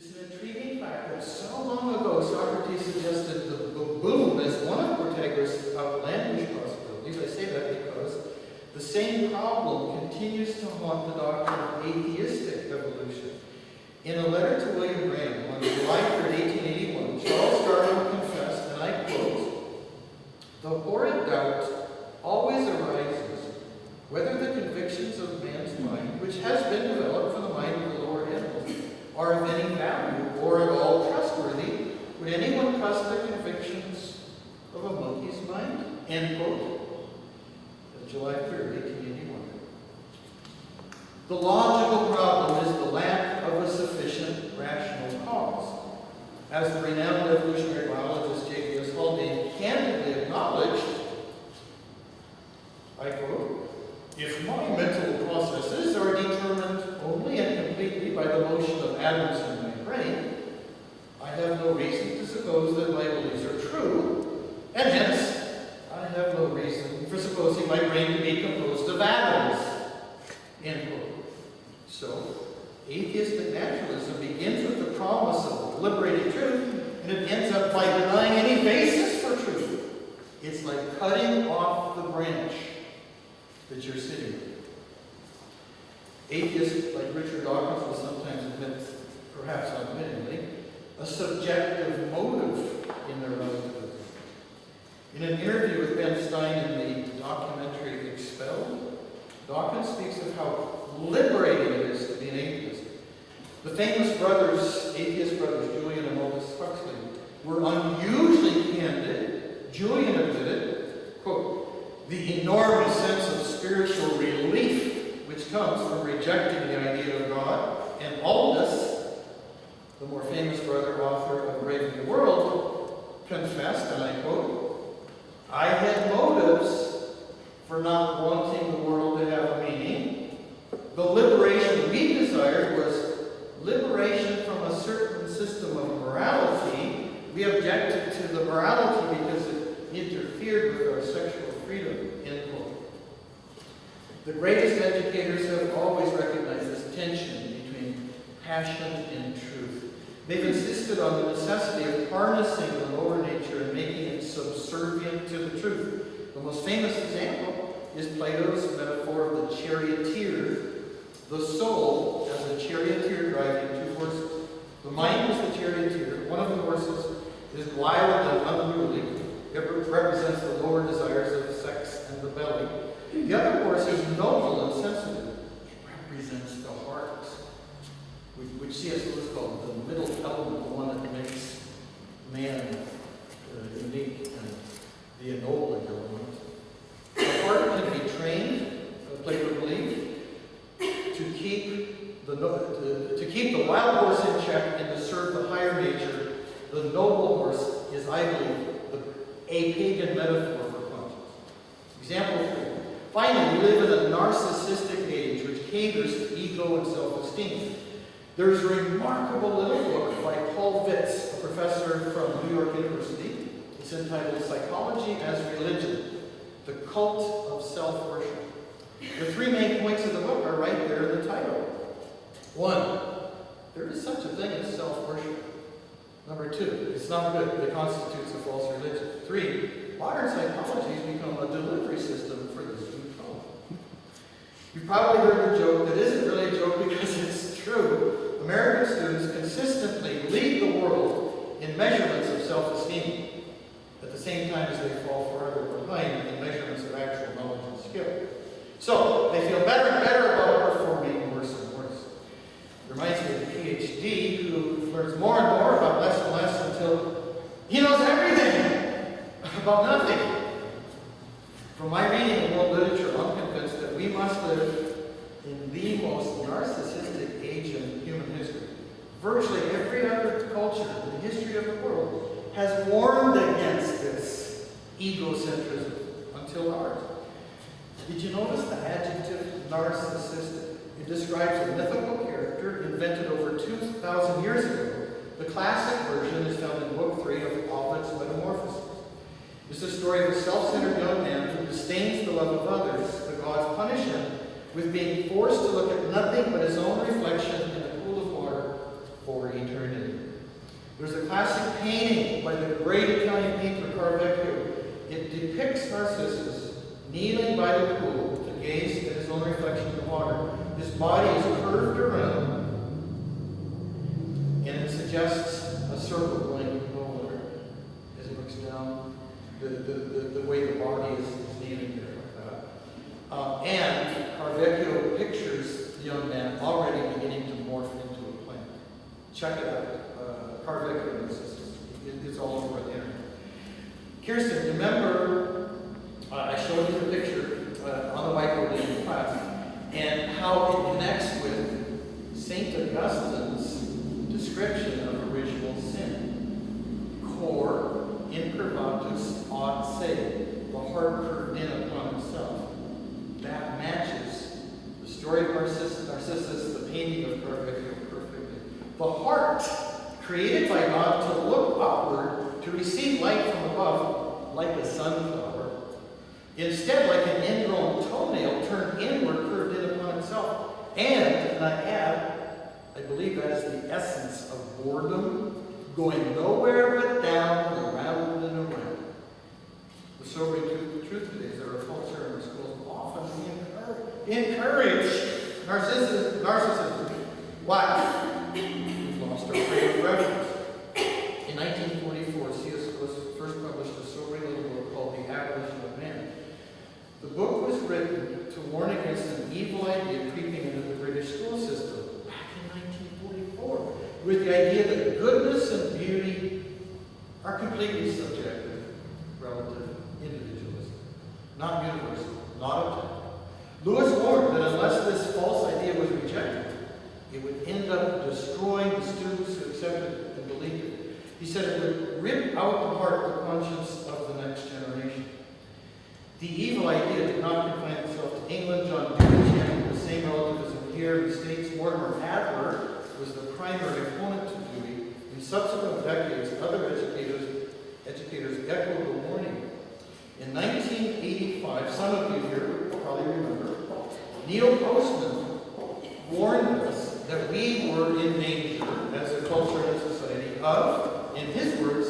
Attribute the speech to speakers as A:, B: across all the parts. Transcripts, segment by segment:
A: It's an intriguing fact that so long ago Socrates suggested the baboon as one of Protagoras' outlandish possibilities. I say that because the same problem continues to haunt the doctrine of atheistic evolution. In a letter to William Graham on July 3, 1881, Charles Darwin confessed, and I quote, "The horrid doubt always arises whether the convictions of man's mind, which has been developed from the mind of the lower animals, are of any value or at all trustworthy. Would anyone trust the convictions of a monkey's mind?" End quote. July 3rd, 1881. The logical problem is the lack of a sufficient rational cause. As the renowned evolutionary biologist J.B.S. Haldane candidly acknowledged, I quote, "If my mental processes are determined only and completely by the motion of atoms in my brain, I have no reason to suppose that my beliefs are true, and hence I have no reason for supposing my brain to be composed of atoms." End quote. So, atheistic naturalism begins with the promise of liberated truth, and it ends up by denying any basis for truth. It's like cutting off the branch that you're sitting with. Atheists like Richard Dawkins will sometimes admit, perhaps unwittingly, a subjective motive in their relativism. In an interview with Ben Stein in the documentary Expelled, Dawkins speaks of how liberating it is to be an atheist. The famous brothers, atheist brothers, Julian and Aldous Huxley, were unusually candid. Julian admitted, quote, "the enormous sense of spiritual relief which comes from rejecting the idea of God," and Aldous, the more famous brother, author of Braving the World, confessed, and I quote, "I had motives for not wanting the world to have a meaning. The liberation we desired was liberation from a certain system of morality. We objected to the morality because it interfered with our sexual freedom." End quote. The greatest educators have always recognized this tension between passion and truth. They've insisted on the necessity of harnessing the lower nature and making it subservient to the truth. The most famous example is Plato's metaphor of the charioteer. The soul as a charioteer driving two horses. The mind is the charioteer. One of the horses is wild and unruly. It represents the lower desires of sex and the belly. The other horse is noble and sensitive. It represents the heart, which C.S. Lewis called the middle element, the one that makes man unique and the ennobling element. The heart can be trained, Plato believed, to keep the wild horse in check and to serve the higher nature. The noble horse is, I believe, a pagan metaphor for conscience. Example 3. Finally, we live in a narcissistic age which caters to ego and self-esteem. There's a remarkable little book by Paul Vitz, a professor from New York University. It's entitled Psychology as Religion, the Cult of Self-Worship. The 3 main points of the book are right there in the title. 1, there is such a thing as self-worship. Number 2, it's not good. It constitutes a false religion. 3, modern psychology has become a delivery system for this new cult. You've probably heard the joke that isn't really a joke because it's true. American students consistently lead the world in measurements of self-esteem at the same time as they fall farther behind in measurements of actual knowledge and skill. So, they feel better and better about performing worse and worse. It reminds me of a PhD who learns more and more about less and less until he knows everything about nothing. From my reading of world literature, I'm convinced that we must live in the most narcissistic age in human history. Virtually every other culture in the history of the world has warned against this egocentrism until ours. Did you notice the adjective narcissistic? It describes a mythical character invented over 2,000 years ago. The classic version is found in Book 3 of Ovid's Metamorphoses. It's the story of a self-centered young man who disdains the love of others. The gods punish him with being forced to look at nothing but his own reflection in a pool of water for eternity. Narcissus, kneeling by the pool to gaze at his own reflection in the water. His body is curved around, and it suggests a circle going nowhere as he looks down, the way the body is kneeling there like that. And Carvecchio pictures the young man already beginning to morph into a plant. Check it out. Carvecchio Narcissus. It's all over the internet. Kirsten, remember I showed you the picture on the whiteboard in class and how it connects with St. Augustine's description of original sin. Cor incurvatus ad se, the heart curved in upon itself. That matches the story of Narcissus, the painting of Carvecchio perfectly. The heart, created by God to look upward, to receive light from above, like a sunflower. Instead, like an ingrown toenail turned inward, curved in upon itself. And I add, I believe that is the essence of boredom, going nowhere but down, around and around. The sobering truth today is that our culture and our schools often encourage narcissism. Why? We've lost our frame of reference. In 1944, C.S. Lewis first published a sobering little book called The Abolition of Man. The book was written to warn against an evil idea creeping into the British school system back in 1944, with the idea that goodness and beauty are completely subjective, relative, individualistic, not universal, not objective. Lewis warned that unless this false idea was rejected, it would end up destroying the students who accepted and believed it. He said it would rip out the heart, the conscience of the next generation. The evil idea did not confine itself to England. John Dewey championed the same relativism here in the States. Mortimer Adler was the primary opponent to Dewey. In subsequent decades, other educators echoed the warning. In 1985, some of you here will probably remember, Neil Postman warned us that we were in danger as a culture and a society of, in his words,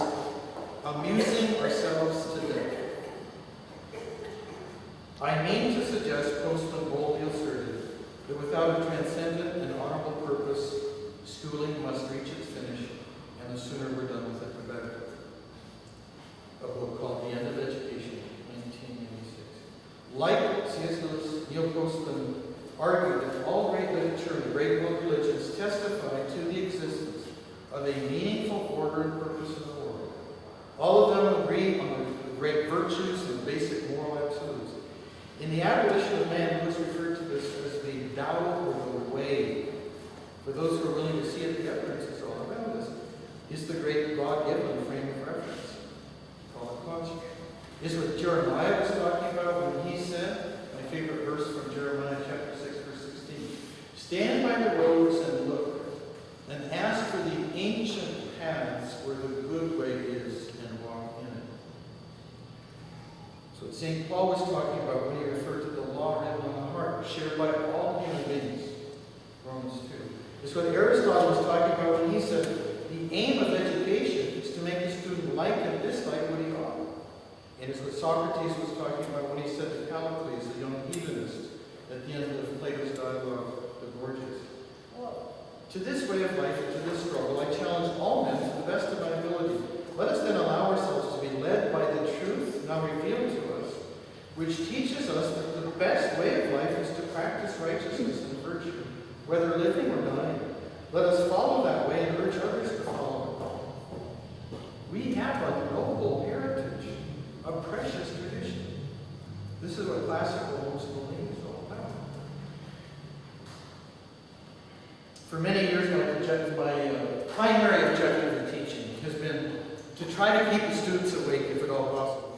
A: amusing ourselves to death. I mean to suggest Postman boldly asserted that without a transcendent and honorable purpose, schooling must reach its finish, and the sooner we're done with it, the better. A book called The End of Education, 1996. Like C.S. Lewis, Neil Postman argued that all great literature and great world religions testify to the existence of a meaningful order and purpose in the world. All of them agree on the great virtues and basic moral absolutes. In The Abolition of Man, Lewis referred to this as the Tao or the Way. For those who are willing to see it, the evidence is all around us. Is the great God-given frame of reference. Call it conscience. Is what Jeremiah was talking about when he said, my favorite verse from Jeremiah chapter 6, verse 16, stand by the roads and look, and ask for the ancient paths where the good way is, and walk in it. So what St. Paul was talking about when he referred to the law written on the heart, shared by all human beings. Romans 2. It's what Aristotle was talking about when he said the aim of education is to make the student like and dislike what he ought. And it's what Socrates was talking about when he said to Callicles, the young heathenist, at the end of Plato's dialogue, the Gorgias. To this way of life and to this struggle, I challenge all men to the best of my ability. Let us then allow ourselves to be led by the truth now revealed to us, which teaches us that the best way of life is to practice righteousness and virtue, whether living or dying. Let us follow that way and urge others to follow it. We have a noble heritage, a precious tradition. This is what classical homeschooling is all about. For many years, my primary objective in teaching has been to try to keep the students awake if at all possible.